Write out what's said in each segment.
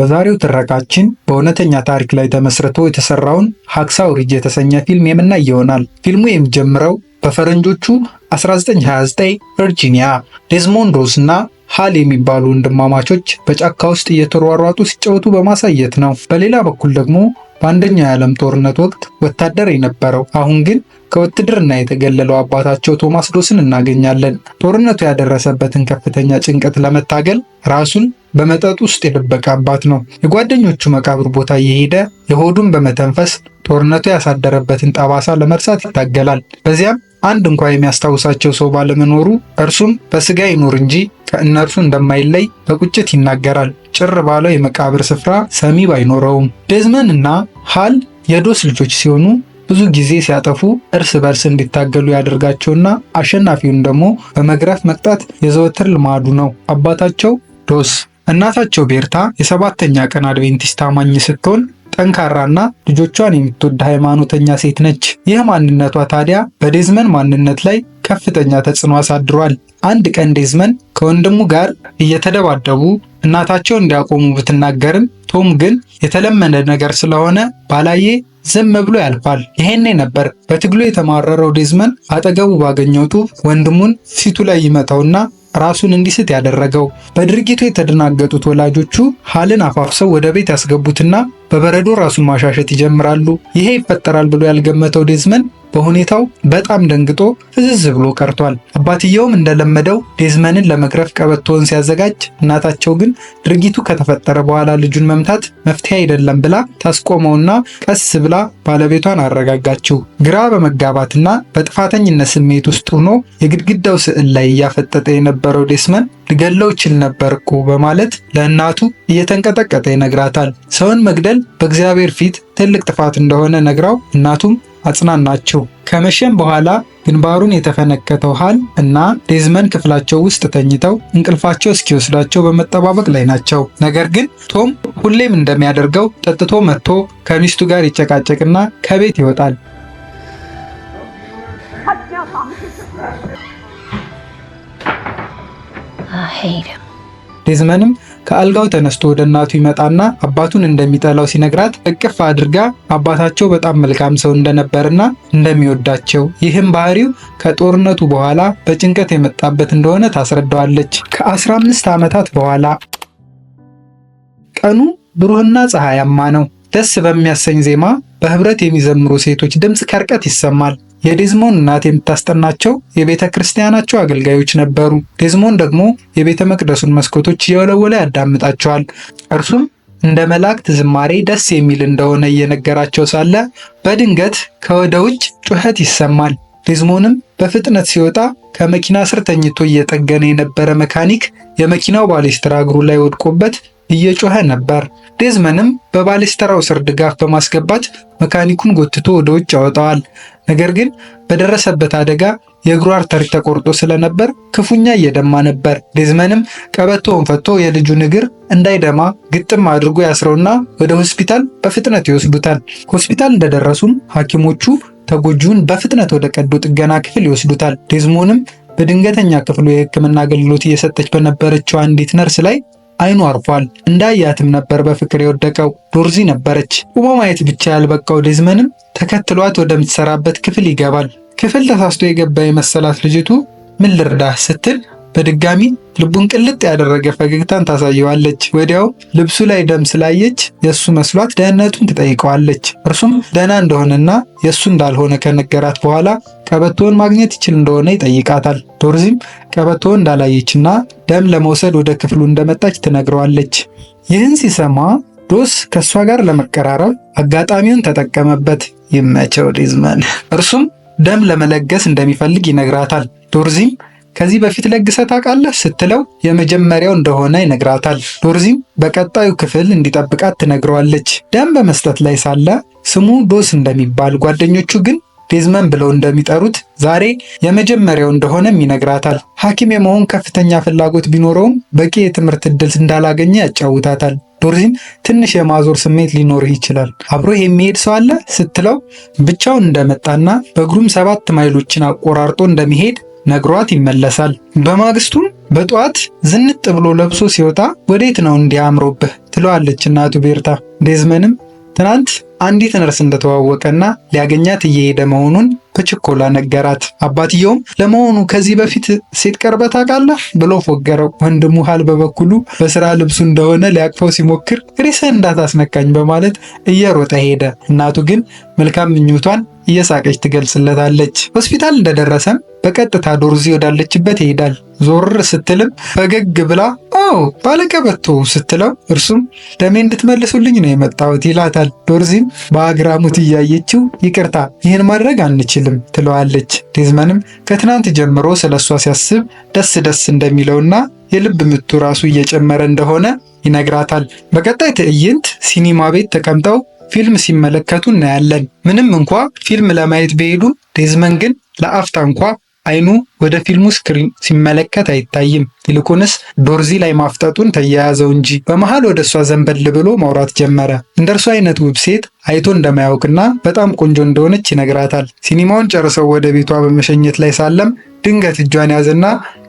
በዛሬው ትረካችን በእውነተኛ ታሪክ ላይ ተመስርቶ የተሰራውን ሃክሳው ሪጅ የተሰኘ ፊልም የምናይ ይሆናል። ፊልሙ የሚጀምረው በፈረንጆቹ 1929 ቨርጂኒያ ዴዝሞንድ ሮስ እና ሃል የሚባሉ ወንድማማቾች በጫካ ውስጥ እየተሯሯጡ ሲጫወቱ በማሳየት ነው። በሌላ በኩል ደግሞ በአንደኛው የዓለም ጦርነት ወቅት ወታደር የነበረው አሁን ግን ከውትድርና የተገለለው አባታቸው ቶማስ ዶስን እናገኛለን። ጦርነቱ ያደረሰበትን ከፍተኛ ጭንቀት ለመታገል ራሱን በመጠጥ ውስጥ የደበቀ አባት ነው። የጓደኞቹ መቃብር ቦታ እየሄደ የሆዱን በመተንፈስ ጦርነቱ ያሳደረበትን ጠባሳ ለመርሳት ይታገላል። በዚያም አንድ እንኳ የሚያስታውሳቸው ሰው ባለመኖሩ እርሱም በስጋ ይኖር እንጂ ከእነርሱ እንደማይለይ በቁጭት ይናገራል። ጭር ባለው የመቃብር ስፍራ ሰሚ ባይኖረውም ዴዝመን እና ሃል የዶስ ልጆች ሲሆኑ ብዙ ጊዜ ሲያጠፉ እርስ በርስ እንዲታገሉ ያደርጋቸውና አሸናፊውን ደግሞ በመግረፍ መቅጣት የዘወትር ልማዱ ነው። አባታቸው ዶስ፣ እናታቸው ቤርታ የሰባተኛ ቀን አድቬንቲስት አማኝ ስትሆን ጠንካራና ልጆቿን የምትወድ ሃይማኖተኛ ሴት ነች። ይህ ማንነቷ ታዲያ በዴዝመን ማንነት ላይ ከፍተኛ ተጽዕኖ አሳድሯል። አንድ ቀን ዴዝመን ከወንድሙ ጋር እየተደባደቡ እናታቸው እንዲያቆሙ ብትናገርም ቶም ግን የተለመደ ነገር ስለሆነ ባላየ ዝም ብሎ ያልፋል። ይሄኔ ነበር በትግሉ የተማረረው ዴዝመን አጠገቡ ባገኘው ጡብ ወንድሙን ፊቱ ላይ ይመታውና ራሱን እንዲስት ያደረገው። በድርጊቱ የተደናገጡት ወላጆቹ ሃልን አፋፍሰው ወደ ቤት ያስገቡትና በበረዶ ራሱን ማሻሸት ይጀምራሉ። ይሄ ይፈጠራል ብሎ ያልገመተው ዴዝመን በሁኔታው በጣም ደንግጦ ፍዝዝ ብሎ ቀርቷል። አባትየውም እንደለመደው ዴዝመንን ለመግረፍ ቀበቶውን ሲያዘጋጅ፣ እናታቸው ግን ድርጊቱ ከተፈጠረ በኋላ ልጁን መምታት መፍትሄ አይደለም ብላ ታስቆመውና ቀስ ብላ ባለቤቷን አረጋጋችው። ግራ በመጋባትና በጥፋተኝነት ስሜት ውስጥ ሆኖ የግድግዳው ስዕል ላይ እያፈጠጠ የነበረው ዴዝመን ልገለው ይችል ነበር እኮ በማለት ለእናቱ እየተንቀጠቀጠ ይነግራታል። ሰውን መግደል በእግዚአብሔር ፊት ትልቅ ጥፋት እንደሆነ ነግራው እናቱም አጽናናቸው። ከመሸም በኋላ ግንባሩን የተፈነከተው ሃል እና ዴዝመን ክፍላቸው ውስጥ ተኝተው እንቅልፋቸው እስኪወስዳቸው በመጠባበቅ ላይ ናቸው። ነገር ግን ቶም ሁሌም እንደሚያደርገው ጠጥቶ መጥቶ ከሚስቱ ጋር ይጨቃጨቅና ከቤት ይወጣል። ዴዝመንም ከአልጋው ተነስቶ ወደ እናቱ ይመጣና አባቱን እንደሚጠላው ሲነግራት እቅፍ አድርጋ አባታቸው በጣም መልካም ሰው እንደነበርና እንደሚወዳቸው ይህም ባህሪው ከጦርነቱ በኋላ በጭንቀት የመጣበት እንደሆነ ታስረዳዋለች። ከ15 ዓመታት በኋላ ቀኑ ብሩህና ፀሐያማ ነው። ደስ በሚያሰኝ ዜማ በህብረት የሚዘምሩ ሴቶች ድምፅ ከርቀት ይሰማል። የዴዝሞንድ እናት የምታስጠናቸው የቤተ ክርስቲያናቸው አገልጋዮች ነበሩ። ዴዝሞንድ ደግሞ የቤተ መቅደሱን መስኮቶች እየወለወለ ያዳምጣቸዋል። እርሱም እንደ መላእክት ዝማሬ ደስ የሚል እንደሆነ እየነገራቸው ሳለ በድንገት ከወደ ውጭ ጩኸት ይሰማል። ዴዝሞንድም በፍጥነት ሲወጣ ከመኪና ስር ተኝቶ እየጠገነ የነበረ መካኒክ የመኪናው ባሌስትራ እግሩ ላይ ወድቆበት እየጮኸ ነበር። ዴዝመንም በባሌስትራው ስር ድጋፍ በማስገባት መካኒኩን ጎትቶ ወደ ውጭ ያወጣዋል። ነገር ግን በደረሰበት አደጋ የእግሩ አርተሪ ተቆርጦ ስለነበር ክፉኛ እየደማ ነበር። ዴዝመንም ቀበቶውን ፈቶ የልጁን እግር እንዳይደማ ግጥም አድርጎ ያስረውና ወደ ሆስፒታል በፍጥነት ይወስዱታል። ሆስፒታል እንደደረሱም ሐኪሞቹ ተጎጂውን በፍጥነት ወደ ቀዶ ጥገና ክፍል ይወስዱታል። ዴዝሞንድም በድንገተኛ ክፍሉ የሕክምና አገልግሎት እየሰጠች በነበረችው አንዲት ነርስ ላይ አይኑ አርፏል። እንዳያትም ነበር በፍቅር የወደቀው። ዶርዚ ነበረች። ቁሞ ማየት ብቻ ያልበቃው ዴዝመንም ተከትሏት ወደምትሰራበት ክፍል ይገባል። ክፍል ተሳስቶ የገባ የመሰላት ልጅቱ ምን ልርዳህ ስትል በድጋሚ ልቡን ቅልጥ ያደረገ ፈገግታን ታሳየዋለች። ወዲያውም ልብሱ ላይ ደም ስላየች የእሱ መስሏት ደህንነቱን ትጠይቀዋለች። እርሱም ደህና እንደሆነና የእሱ እንዳልሆነ ከነገራት በኋላ ቀበቶውን ማግኘት ይችል እንደሆነ ይጠይቃታል። ዶርዚም ቀበቶውን እንዳላየችና ደም ለመውሰድ ወደ ክፍሉ እንደመጣች ትነግረዋለች። ይህን ሲሰማ ዶስ ከእሷ ጋር ለመቀራረብ አጋጣሚውን ተጠቀመበት። ይመቸው ዴዝመን። እርሱም ደም ለመለገስ እንደሚፈልግ ይነግራታል። ዶርዚም ከዚህ በፊት ለግሰህ ታውቃለህ ስትለው የመጀመሪያው እንደሆነ ይነግራታል። ዶርዚም በቀጣዩ ክፍል እንዲጠብቃት ትነግረዋለች። ደም በመስጠት ላይ ሳለ ስሙ ዶስ እንደሚባል ጓደኞቹ ግን ዴዝመን ብለው እንደሚጠሩት ዛሬ የመጀመሪያው እንደሆነም ይነግራታል። ሐኪም የመሆን ከፍተኛ ፍላጎት ቢኖረውም በቂ የትምህርት ዕድል እንዳላገኘ ያጫውታታል። ዶርዚም ትንሽ የማዞር ስሜት ሊኖርህ ይችላል፣ አብሮህ የሚሄድ ሰው አለ ስትለው ብቻውን እንደመጣና በእግሩም 7 ማይሎችን አቆራርጦ እንደሚሄድ ነግሯት ይመለሳል። በማግስቱም በጠዋት ዝንጥ ብሎ ለብሶ ሲወጣ ወዴት ነው እንዲያምሮብህ ትለዋለች እናቱ ቤርታ። ዴዝመንም ትናንት አንዲት ነርስ እንደተዋወቀና ሊያገኛት እየሄደ መሆኑን በችኮላ ነገራት። አባትየውም ለመሆኑ ከዚህ በፊት ሴት ቀርበህ ታውቃለህ ብሎ ፎገረው። ወንድሙ ሃል በበኩሉ በስራ ልብሱ እንደሆነ ሊያቅፈው ሲሞክር ሬስህን እንዳታስነካኝ በማለት እየሮጠ ሄደ። እናቱ ግን መልካም ምኞቷን እየሳቀች ትገልጽለታለች። ሆስፒታል እንደደረሰም በቀጥታ ዶርዚ ወዳለችበት ይሄዳል። ዞር ስትልም ፈገግ ብላ አዎ ባለቀበቶ ስትለው እርሱም ደሜ እንድትመልሱልኝ ነው የመጣሁት ይላታል። ዶርዚም በአግራሞት እያየችው ይቅርታ ይህን ማድረግ አንችልም ትለዋለች። ዴዝመንም ከትናንት ጀምሮ ስለሷ ሲያስብ ደስ እንደሚለውና የልብ ምቱ ራሱ እየጨመረ እንደሆነ ይነግራታል። በቀጣይ ትዕይንት ሲኒማ ቤት ተቀምጠው ፊልም ሲመለከቱ እናያለን። ምንም እንኳ ፊልም ለማየት ቢሄዱም ዴዝመን ግን ለአፍታ እንኳ አይኑ ወደ ፊልሙ ስክሪን ሲመለከት አይታይም። ይልቁንስ ዶርዚ ላይ ማፍጠጡን ተያያዘው እንጂ። በመሃል ወደ እሷ ዘንበል ብሎ ማውራት ጀመረ። እንደ እርሷ አይነት ውብ ሴት አይቶ እንደማያውቅና በጣም ቆንጆ እንደሆነች ይነግራታል። ሲኒማውን ጨርሰው ወደ ቤቷ በመሸኘት ላይ ሳለም ድንገት እጇን ያዝና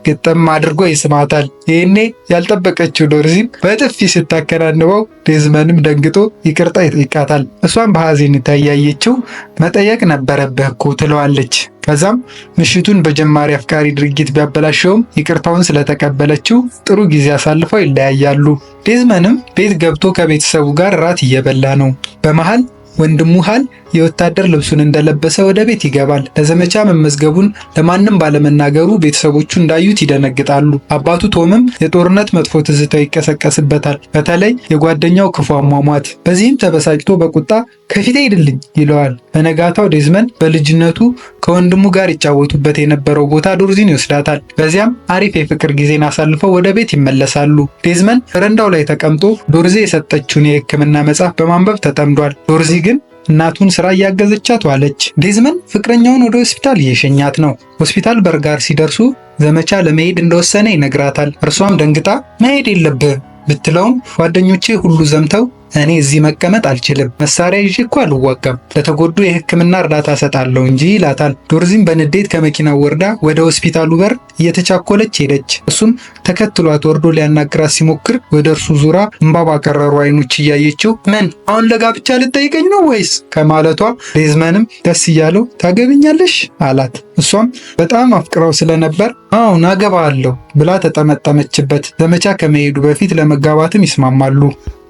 ግጥም አድርጎ ይስማታል። ይህኔ ያልጠበቀችው ዶርዚም በጥፊ ስታከናንበው ዴዝመንም ደንግጦ ይቅርታ ይጠይቃታል። እሷም በሐዘን ታያየችው መጠየቅ ነበረብህ እኮ ትለዋለች። ከዛም ምሽቱን በጀማሪ አፍቃሪ ድርጊት ቢያበላሸውም ይቅርታውን ስለተቀበለችው ጥሩ ጊዜ አሳልፈው ይለያያሉ። ዴዝመንም ቤት ገብቶ ከቤተሰቡ ጋር ራት እየበላ ነው። በመሃል ወንድሙ ሃል የወታደር ልብሱን እንደለበሰ ወደ ቤት ይገባል። ለዘመቻ መመዝገቡን ለማንም ባለመናገሩ ቤተሰቦቹ እንዳዩት ይደነግጣሉ። አባቱ ቶምም የጦርነት መጥፎ ትዝታው ይቀሰቀስበታል፣ በተለይ የጓደኛው ክፉ አሟሟት። በዚህም ተበሳጭቶ በቁጣ ከፊት ሄድልኝ ይለዋል። በነጋታው ዴዝመን በልጅነቱ ከወንድሙ ጋር ይጫወቱበት የነበረው ቦታ ዶርዚን ይወስዳታል። በዚያም አሪፍ የፍቅር ጊዜን አሳልፈው ወደ ቤት ይመለሳሉ። ዴዝመን በረንዳው ላይ ተቀምጦ ዶርዚ የሰጠችውን የሕክምና መጽሐፍ በማንበብ ተጠምዷል። ዶርዚ ግን እናቱን ስራ እያገዘቻት ዋለች። ዴዝመን ፍቅረኛውን ወደ ሆስፒታል እየሸኛት ነው። ሆስፒታል በር ጋር ሲደርሱ ዘመቻ ለመሄድ እንደወሰነ ይነግራታል። እርሷም ደንግጣ መሄድ የለብህ ብትለውም ጓደኞቼ ሁሉ ዘምተው እኔ እዚህ መቀመጥ አልችልም፣ መሳሪያ ይዤ እኮ አልዋጋም፣ ለተጎዱ የሕክምና እርዳታ ሰጣለሁ እንጂ ይላታል። ዶርዚም በንዴት ከመኪናው ወርዳ ወደ ሆስፒታሉ በር እየተቻኮለች ሄደች። እሱም ተከትሏት ወርዶ ሊያናግራት ሲሞክር ወደ እርሱ ዙራ እንባ ባቀረሩ አይኖች እያየችው ምን አሁን ለጋብቻ ልጠይቀኝ ነው ወይስ ከማለቷ ዴዝመንም ደስ እያለው ታገብኛለሽ አላት። እሷም በጣም አፍቅረው ስለነበር አሁን አገባለሁ ብላ ተጠመጠመችበት። ዘመቻ ከመሄዱ በፊት ለመጋባትም ይስማማሉ።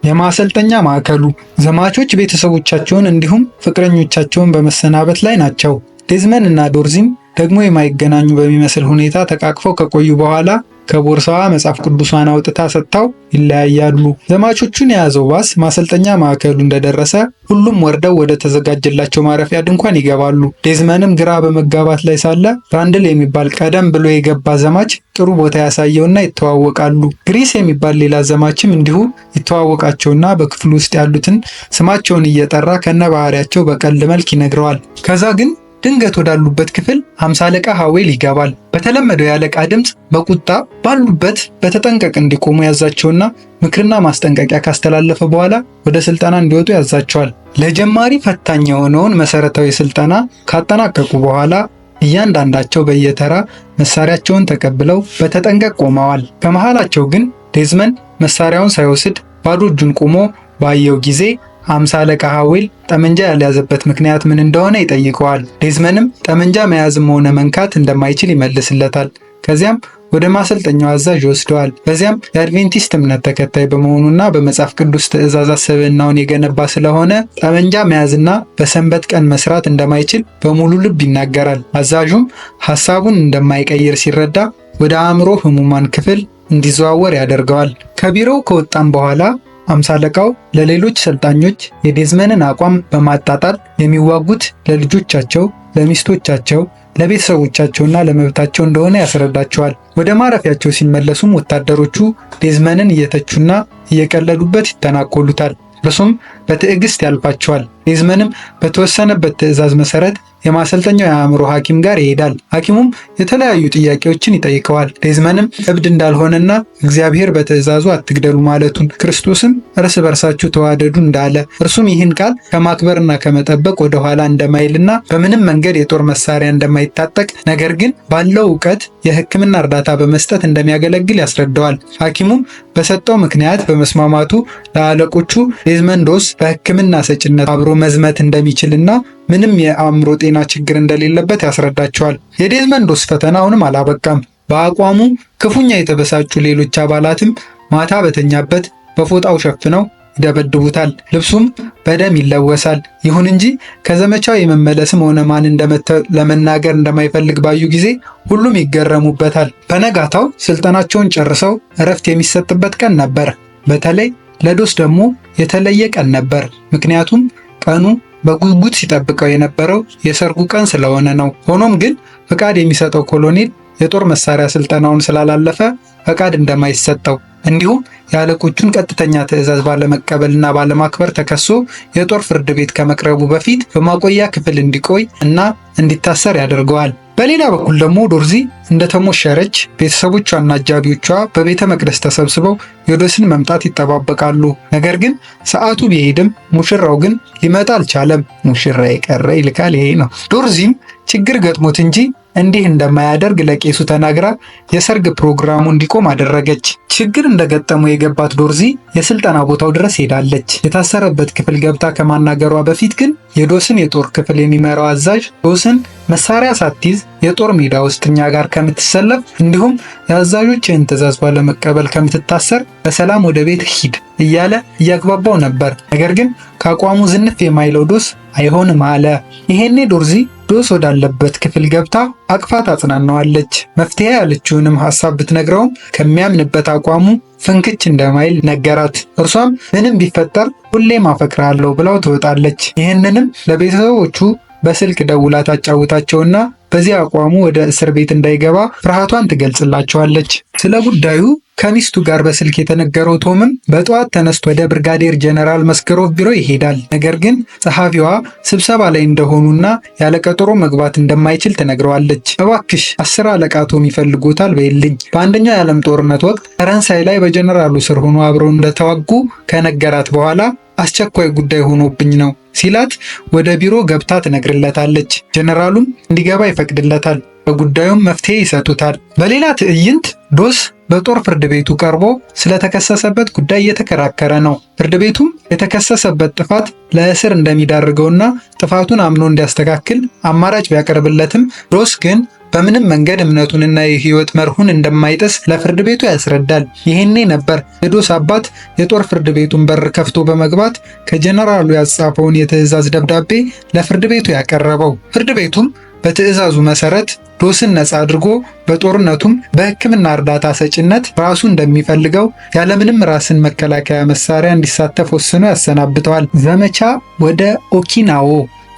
የማሰልጠኛ ማዕከሉ ዘማቾች ቤተሰቦቻቸውን እንዲሁም ፍቅረኞቻቸውን በመሰናበት ላይ ናቸው። ዴዝመን እና ዶርዚም ደግሞ የማይገናኙ በሚመስል ሁኔታ ተቃቅፈው ከቆዩ በኋላ ከቦርሳዋ መጽሐፍ ቅዱሷን አውጥታ ሰጥታው ይለያያሉ። ዘማቾቹን የያዘው ባስ ማሰልጠኛ ማዕከሉ እንደደረሰ ሁሉም ወርደው ወደ ተዘጋጀላቸው ማረፊያ ድንኳን ይገባሉ። ዴዝመንም ግራ በመጋባት ላይ ሳለ ራንድል የሚባል ቀደም ብሎ የገባ ዘማች ጥሩ ቦታ ያሳየውና ይተዋወቃሉ። ግሪስ የሚባል ሌላ ዘማችም እንዲሁ ይተዋወቃቸውና በክፍሉ ውስጥ ያሉትን ስማቸውን እየጠራ ከነባህሪያቸው በቀልድ መልክ ይነግረዋል። ከዛ ግን ድንገት ወዳሉበት ክፍል 50 አለቃ ሐዌል ይገባል። በተለመደው የአለቃ ድምፅ በቁጣ ባሉበት በተጠንቀቅ እንዲቆሙ ያዛቸውና ምክርና ማስጠንቀቂያ ካስተላለፈ በኋላ ወደ ስልጠና እንዲወጡ ያዛቸዋል። ለጀማሪ ፈታኝ የሆነውን መሰረታዊ ስልጠና ካጠናቀቁ በኋላ እያንዳንዳቸው በየተራ መሳሪያቸውን ተቀብለው በተጠንቀቅ ቆመዋል። ከመሃላቸው ግን ዴዝመን መሳሪያውን ሳይወስድ ባዶ እጁን ቆሞ ባየው ጊዜ 50 አለቃ ሐዌል ጠመንጃ ያልያዘበት ምክንያት ምን እንደሆነ ይጠይቀዋል። ዴዝመንም ጠመንጃ መያዝም ሆነ መንካት እንደማይችል ይመልስለታል። ከዚያም ወደ ማሰልጠኛው አዛዥ ይወስደዋል። በዚያም የአድቬንቲስት እምነት ተከታይ በመሆኑና በመጽሐፍ ቅዱስ ትእዛዛት ስብዕናውን የገነባ ስለሆነ ጠመንጃ መያዝና በሰንበት ቀን መስራት እንደማይችል በሙሉ ልብ ይናገራል። አዛዡም ሐሳቡን እንደማይቀይር ሲረዳ ወደ አእምሮ ህሙማን ክፍል እንዲዘዋወር ያደርገዋል። ከቢሮው ከወጣም በኋላ 50 አለቃው ለሌሎች ሰልጣኞች የዴዝመንን አቋም በማጣጣል የሚዋጉት ለልጆቻቸው፣ ለሚስቶቻቸው፣ ለቤተሰቦቻቸውና ለመብታቸው እንደሆነ ያስረዳቸዋል። ወደ ማረፊያቸው ሲመለሱም ወታደሮቹ ዴዝመንን እየተቹና እየቀለዱበት ይተናኮሉታል። እርሱም በትዕግስት ያልፋቸዋል። ዴዝመንም በተወሰነበት ትዕዛዝ መሰረት የማሰልጠኛው የአእምሮ ሐኪም ጋር ይሄዳል። ሐኪሙም የተለያዩ ጥያቄዎችን ይጠይቀዋል። ዴዝመንም እብድ እንዳልሆነና እግዚአብሔር በትእዛዙ አትግደሉ ማለቱን፣ ክርስቶስም እርስ በርሳችሁ ተዋደዱ እንዳለ፣ እርሱም ይህን ቃል ከማክበርና ከመጠበቅ ወደ ኋላ እንደማይልና በምንም መንገድ የጦር መሳሪያ እንደማይታጠቅ ነገር ግን ባለው እውቀት የሕክምና እርዳታ በመስጠት እንደሚያገለግል ያስረዳዋል። ሐኪሙም በሰጠው ምክንያት በመስማማቱ ለአለቆቹ ዴዝመንዶስ በሕክምና ሰጭነት አብሮ መዝመት እንደሚችልና ምንም የአእምሮ ጤና ችግር እንደሌለበት ያስረዳቸዋል። የዴዝመንዶስ ፈተና አሁንም አላበቃም። በአቋሙ ክፉኛ የተበሳጩ ሌሎች አባላትም ማታ በተኛበት በፎጣው ሸፍነው ይደበድቡታል። ልብሱም በደም ይለወሳል። ይሁን እንጂ ከዘመቻው የመመለስም ሆነ ማን እንደመተ ለመናገር እንደማይፈልግ ባዩ ጊዜ ሁሉም ይገረሙበታል። በነጋታው ስልጠናቸውን ጨርሰው እረፍት የሚሰጥበት ቀን ነበር። በተለይ ለዶስ ደግሞ የተለየ ቀን ነበር። ምክንያቱም ቀኑ በጉጉት ሲጠብቀው የነበረው የሰርጉ ቀን ስለሆነ ነው። ሆኖም ግን ፈቃድ የሚሰጠው ኮሎኔል የጦር መሳሪያ ስልጠናውን ስላላለፈ ፈቃድ እንደማይሰጠው እንዲሁም የአለቆቹን ቀጥተኛ ትዕዛዝ ባለመቀበልና ባለማክበር ተከሶ የጦር ፍርድ ቤት ከመቅረቡ በፊት በማቆያ ክፍል እንዲቆይ እና እንዲታሰር ያደርገዋል። በሌላ በኩል ደግሞ ዶርዚ እንደተሞሸረች ቤተሰቦቿና አጃቢዎቿ በቤተ መቅደስ ተሰብስበው የዶስን መምጣት ይጠባበቃሉ። ነገር ግን ሰዓቱ ቢሄድም ሙሽራው ግን ሊመጣ አልቻለም። ሙሽራ የቀረ ይልካል። ይሄ ነው። ዶርዚም ችግር ገጥሞት እንጂ እንዲህ እንደማያደርግ ለቄሱ ተናግራ የሰርግ ፕሮግራሙ እንዲቆም አደረገች። ችግር እንደገጠመው የገባት ዶርዚ የስልጠና ቦታው ድረስ ሄዳለች። የታሰረበት ክፍል ገብታ ከማናገሯ በፊት ግን የዶስን የጦር ክፍል የሚመራው አዛዥ ዶስን መሳሪያ ሳትይዝ የጦር ሜዳ ውስጥ እኛ ጋር ከምትሰለፍ እንዲሁም የአዛዦችን ትዕዛዝ ባለመቀበል ከምትታሰር በሰላም ወደ ቤት ሂድ እያለ እያግባባው ነበር። ነገር ግን ከአቋሙ ዝንፍ የማይለው ዶስ አይሆንም አለ። ይሄኔ ዶርዚ ዶስ ወዳለበት ክፍል ገብታ አቅፋ ታጽናናዋለች። መፍትሄ ያለችውንም ሐሳብ ብትነግረውም ከሚያምንበት አቋሙ ፍንክች እንደማይል ነገራት። እርሷም ምንም ቢፈጠር ሁሌም አፈቅርሃለሁ ብላው ትወጣለች። ይህንንም ለቤተሰቦቹ በስልክ ደውላ ታጫውታቸውና በዚህ አቋሙ ወደ እስር ቤት እንዳይገባ ፍርሃቷን ትገልጽላቸዋለች። ስለ ጉዳዩ ከሚስቱ ጋር በስልክ የተነገረው ቶምም በጠዋት ተነስቶ ወደ ብርጋዴር ጀነራል መስከሮቭ ቢሮ ይሄዳል። ነገር ግን ጸሐፊዋ ስብሰባ ላይ እንደሆኑና ያለ ቀጠሮ መግባት እንደማይችል ትነግረዋለች። እባክሽ 10 አለቃ ቶም ይፈልጎታል በይልኝ። በአንደኛው የዓለም ጦርነት ወቅት ፈረንሳይ ላይ በጀነራሉ ስር ሆኖ አብረው እንደተዋጉ ከነገራት በኋላ አስቸኳይ ጉዳይ ሆኖብኝ ነው ሲላት ወደ ቢሮ ገብታ ትነግርለታለች። ጀነራሉም እንዲገባ ይፈቅድለታል። በጉዳዩም መፍትሄ ይሰጡታል። በሌላ ትዕይንት ዶስ በጦር ፍርድ ቤቱ ቀርቦ ስለተከሰሰበት ጉዳይ እየተከራከረ ነው። ፍርድ ቤቱም የተከሰሰበት ጥፋት ለእስር እንደሚዳርገውና ጥፋቱን አምኖ እንዲያስተካክል አማራጭ ቢያቀርብለትም ዶስ ግን በምንም መንገድ እምነቱንና የህይወት መርሁን እንደማይጥስ ለፍርድ ቤቱ ያስረዳል። ይህኔ ነበር የዶስ አባት የጦር ፍርድ ቤቱን በር ከፍቶ በመግባት ከጀነራሉ ያጻፈውን የትዕዛዝ ደብዳቤ ለፍርድ ቤቱ ያቀረበው። ፍርድ ቤቱም በትዕዛዙ መሰረት ዶስን ነፃ አድርጎ በጦርነቱም በሕክምና እርዳታ ሰጭነት ራሱ እንደሚፈልገው ያለምንም ራስን መከላከያ መሳሪያ እንዲሳተፍ ወስኖ ያሰናብተዋል። ዘመቻ ወደ ኦኪናዎ።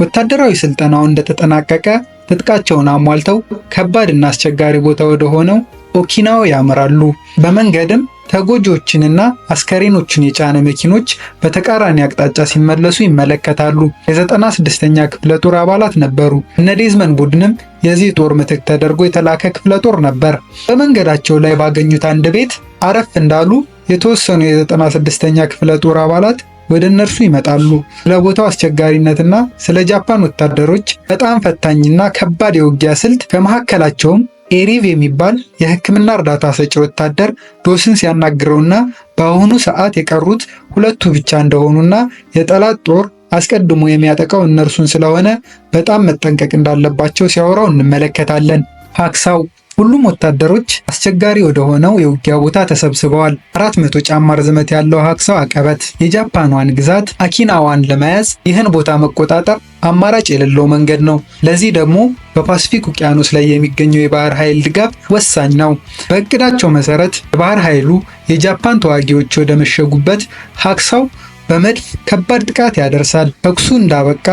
ወታደራዊ ስልጠናው እንደተጠናቀቀ ትጥቃቸውን አሟልተው ከባድና አስቸጋሪ ቦታ ወደ ሆነው ኦኪናዎ ያመራሉ። በመንገድም ተጎጂዎችንና አስከሬኖችን የጫነ መኪኖች በተቃራኒ አቅጣጫ ሲመለሱ ይመለከታሉ። የ96ኛ ክፍለ ጦር አባላት ነበሩ። እነ ዴዝመንድ ቡድንም የዚህ ጦር ምትክ ተደርጎ የተላከ ክፍለ ጦር ነበር። በመንገዳቸው ላይ ባገኙት አንድ ቤት አረፍ እንዳሉ የተወሰኑ የ96ኛ ክፍለ ጦር አባላት ወደ እነርሱ ይመጣሉ። ስለ ቦታው አስቸጋሪነትና ስለ ጃፓን ወታደሮች በጣም ፈታኝና ከባድ የውጊያ ስልት ከመካከላቸውም ኤሪቭ የሚባል የሕክምና እርዳታ ሰጪ ወታደር ዶስን ሲያናግረውና በአሁኑ ሰዓት የቀሩት ሁለቱ ብቻ እንደሆኑና የጠላት ጦር አስቀድሞ የሚያጠቃው እነርሱን ስለሆነ በጣም መጠንቀቅ እንዳለባቸው ሲያወራው እንመለከታለን። ሀክሳው ሁሉም ወታደሮች አስቸጋሪ ወደ ሆነው የውጊያ ቦታ ተሰብስበዋል። 400 ጫማ ርዝመት ያለው ሀክሳው አቀበት የጃፓኗን ግዛት አኪናዋን ለመያዝ ይህን ቦታ መቆጣጠር አማራጭ የሌለው መንገድ ነው። ለዚህ ደግሞ በፓሲፊክ ውቅያኖስ ላይ የሚገኘው የባህር ኃይል ድጋፍ ወሳኝ ነው። በእቅዳቸው መሰረት የባህር ኃይሉ የጃፓን ተዋጊዎች ወደ መሸጉበት ሀክሳው በመድፍ ከባድ ጥቃት ያደርሳል። ተኩሱ እንዳበቃ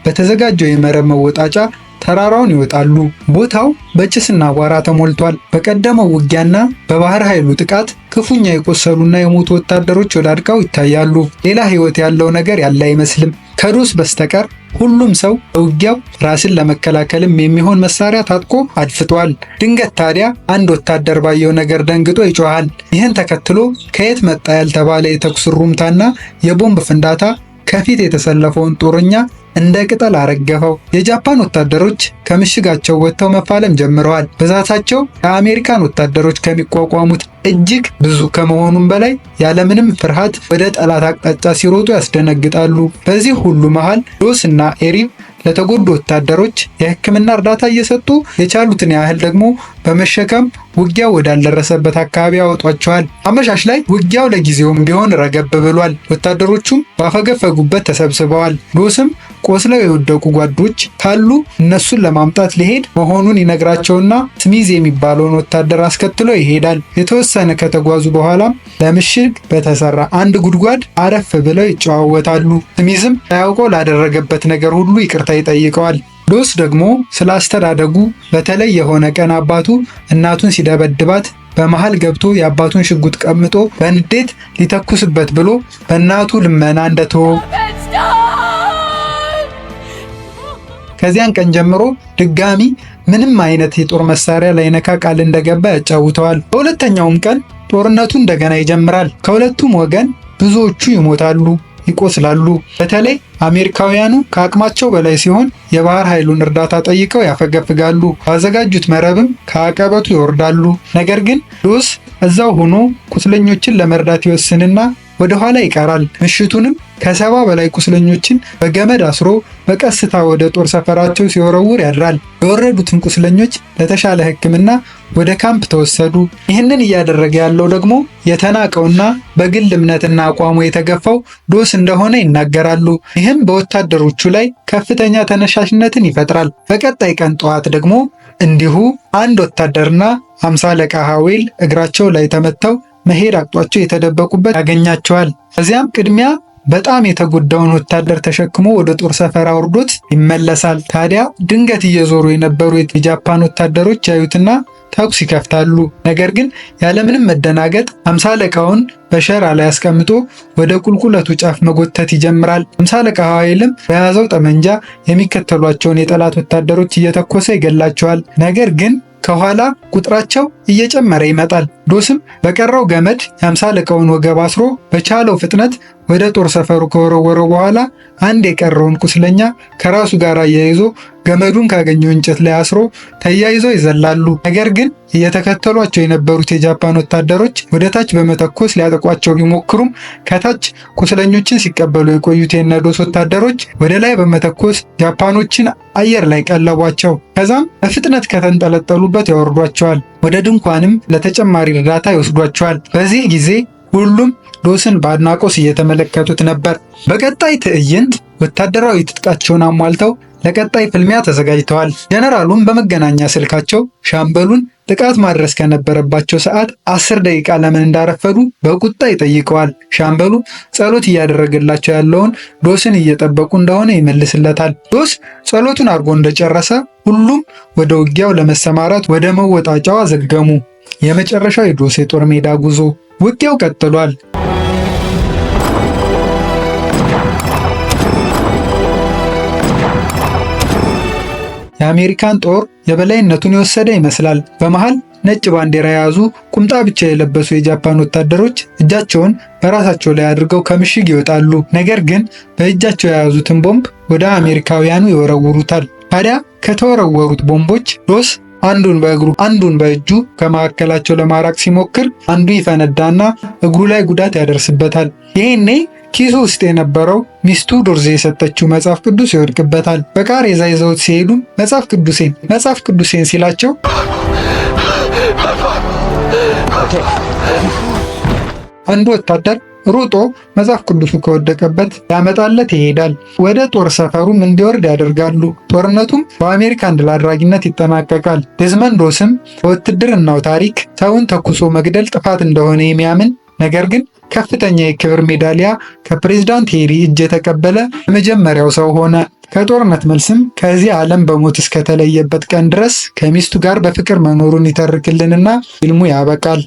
በተዘጋጀው የመረብ መወጣጫ ተራራውን ይወጣሉ። ቦታው በጭስና አቧራ ተሞልቷል። በቀደመው ውጊያና በባህር ኃይሉ ጥቃት ክፉኛ የቆሰሉና የሞቱ ወታደሮች ወዳድቀው ይታያሉ። ሌላ ሕይወት ያለው ነገር ያለ አይመስልም። ከዶስ በስተቀር ሁሉም ሰው በውጊያው ራስን ለመከላከልም የሚሆን መሳሪያ ታጥቆ አድፍጧል። ድንገት ታዲያ አንድ ወታደር ባየው ነገር ደንግጦ ይጮሃል። ይህን ተከትሎ ከየት መጣ ያልተባለ የተኩስ ሩምታና የቦምብ ፍንዳታ ከፊት የተሰለፈውን ጦረኛ እንደ ቅጠል አረገፈው። የጃፓን ወታደሮች ከምሽጋቸው ወጥተው መፋለም ጀምረዋል። ብዛታቸው የአሜሪካን ወታደሮች ከሚቋቋሙት እጅግ ብዙ ከመሆኑም በላይ ያለምንም ፍርሃት ወደ ጠላት አቅጣጫ ሲሮጡ ያስደነግጣሉ። በዚህ ሁሉ መሃል ዶስ እና ኤሪቭ ለተጎዱ ወታደሮች የሕክምና እርዳታ እየሰጡ የቻሉትን ያህል ደግሞ በመሸከም ውጊያው ወዳልደረሰበት አካባቢ ያወጧቸዋል። አመሻሽ ላይ ውጊያው ለጊዜውም ቢሆን ረገብ ብሏል። ወታደሮቹም ባፈገፈጉበት ተሰብስበዋል። ዶስም ቆስለው የወደቁ ጓዶች ካሉ እነሱን ለማምጣት ሊሄድ መሆኑን ይነግራቸውና ስሚዝ የሚባለውን ወታደር አስከትሎ ይሄዳል። የተወሰነ ከተጓዙ በኋላም ለምሽግ በተሰራ አንድ ጉድጓድ አረፍ ብለው ይጨዋወታሉ። ስሚዝም ሳያውቀው ላደረገበት ነገር ሁሉ ይቅርታ ይጠይቀዋል። ዶስ ደግሞ ስለ አስተዳደጉ በተለይ የሆነ ቀን አባቱ እናቱን ሲደበድባት በመሃል ገብቶ የአባቱን ሽጉጥ ቀምጦ በንዴት ሊተኩስበት ብሎ በእናቱ ልመና እንደተወው ከዚያን ቀን ጀምሮ ድጋሚ ምንም አይነት የጦር መሳሪያ ላይነካ ቃል እንደገባ ያጫውተዋል። በሁለተኛውም ቀን ጦርነቱ እንደገና ይጀምራል። ከሁለቱም ወገን ብዙዎቹ ይሞታሉ፣ ይቆስላሉ። በተለይ አሜሪካውያኑ ከአቅማቸው በላይ ሲሆን የባህር ኃይሉን እርዳታ ጠይቀው ያፈገፍጋሉ። ባዘጋጁት መረብም ከአቀበቱ ይወርዳሉ። ነገር ግን ዶስ እዛው ሆኖ ቁስለኞችን ለመርዳት ይወስንና ወደ ኋላ ይቀራል። ምሽቱንም ከ70 በላይ ቁስለኞችን በገመድ አስሮ በቀስታ ወደ ጦር ሰፈራቸው ሲወረውር ያድራል። የወረዱትን ቁስለኞች ለተሻለ ሕክምና ወደ ካምፕ ተወሰዱ። ይህንን እያደረገ ያለው ደግሞ የተናቀውና በግል እምነትና አቋሙ የተገፋው ዶስ እንደሆነ ይናገራሉ። ይህም በወታደሮቹ ላይ ከፍተኛ ተነሳሽነትን ይፈጥራል። በቀጣይ ቀን ጠዋት ደግሞ እንዲሁ አንድ ወታደርና 50 አለቃ ሃዌል እግራቸው ላይ ተመተው መሄድ አቅጧቸው የተደበቁበት ያገኛቸዋል። ከዚያም ቅድሚያ በጣም የተጎዳውን ወታደር ተሸክሞ ወደ ጦር ሰፈር አውርዶት ይመለሳል። ታዲያ ድንገት እየዞሩ የነበሩ የጃፓን ወታደሮች ያዩትና ተኩስ ይከፍታሉ። ነገር ግን ያለምንም መደናገጥ 50 አለቃውን በሸራ ላይ አስቀምጦ ወደ ቁልቁለቱ ጫፍ መጎተት ይጀምራል። 50 አለቃ ሃዌልም በያዘው ጠመንጃ የሚከተሏቸውን የጠላት ወታደሮች እየተኮሰ ይገላቸዋል። ነገር ግን ከኋላ ቁጥራቸው እየጨመረ ይመጣል። ዶስም በቀረው ገመድ የ50 አለቃውን ወገብ አስሮ በቻለው ፍጥነት ወደ ጦር ሰፈሩ ከወረወረው በኋላ አንድ የቀረውን ቁስለኛ ከራሱ ጋር አያይዞ ገመዱን ካገኘው እንጨት ላይ አስሮ ተያይዘው ይዘላሉ። ነገር ግን እየተከተሏቸው የነበሩት የጃፓን ወታደሮች ወደ ታች በመተኮስ ሊያጠቋቸው ቢሞክሩም ከታች ቁስለኞችን ሲቀበሉ የቆዩት የነዶስ ወታደሮች ወደ ላይ በመተኮስ ጃፓኖችን አየር ላይ ቀለቧቸው። ከዛም በፍጥነት ከተንጠለጠሉበት ያወርዷቸዋል። ወደ ድንኳንም ለተጨማሪ እርዳታ ይወስዷቸዋል። በዚህ ጊዜ ሁሉም ዶስን በአድናቆት እየተመለከቱት ነበር። በቀጣይ ትዕይንት ወታደራዊ ትጥቃቸውን አሟልተው ለቀጣይ ፍልሚያ ተዘጋጅተዋል። ጀነራሉም በመገናኛ ስልካቸው ሻምበሉን ጥቃት ማድረስ ከነበረባቸው ሰዓት 10 ደቂቃ ለምን እንዳረፈዱ በቁጣ ይጠይቀዋል። ሻምበሉ ጸሎት እያደረገላቸው ያለውን ዶስን እየጠበቁ እንደሆነ ይመልስለታል። ዶስ ጸሎቱን አድርጎ እንደጨረሰ ሁሉም ወደ ውጊያው ለመሰማራት ወደ መወጣጫው አዘገሙ። የመጨረሻው የዶስ የጦር ሜዳ ጉዞ። ውጊያው ቀጥሏል። የአሜሪካን ጦር የበላይነቱን የወሰደ ይመስላል። በመሃል ነጭ ባንዲራ የያዙ ቁምጣ ብቻ የለበሱ የጃፓን ወታደሮች እጃቸውን በራሳቸው ላይ አድርገው ከምሽግ ይወጣሉ። ነገር ግን በእጃቸው የያዙትን ቦምብ ወደ አሜሪካውያኑ ይወረውሩታል። ታዲያ ከተወረወሩት ቦምቦች ዶስ አንዱን በእግሩ አንዱን በእጁ ከመካከላቸው ለማራቅ ሲሞክር አንዱ ይፈነዳና እግሩ ላይ ጉዳት ያደርስበታል። ይሄኔ ኪሱ ውስጥ የነበረው ሚስቱ ዶርዜ የሰጠችው መጽሐፍ ቅዱስ ይወድቅበታል። በቃሬዛ ይዘውት ሲሄዱም መጽሐፍ ቅዱሴን ሲላቸው አንዱ ወታደር ሩጦ መጽሐፍ ቅዱሱ ከወደቀበት ያመጣለት ይሄዳል። ወደ ጦር ሰፈሩም እንዲወርድ ያደርጋሉ። ጦርነቱም በአሜሪካን ድል አድራጊነት ይጠናቀቃል። ዴዝመንድ ዶስም በውትድርናው ታሪክ ሰውን ተኩሶ መግደል ጥፋት እንደሆነ የሚያምን ነገር ግን ከፍተኛ የክብር ሜዳሊያ ከፕሬዝዳንት ሄሪ እጅ የተቀበለ የመጀመሪያው ሰው ሆነ። ከጦርነት መልስም ከዚህ ዓለም በሞት እስከተለየበት ቀን ድረስ ከሚስቱ ጋር በፍቅር መኖሩን ይተርክልንና ፊልሙ ያበቃል።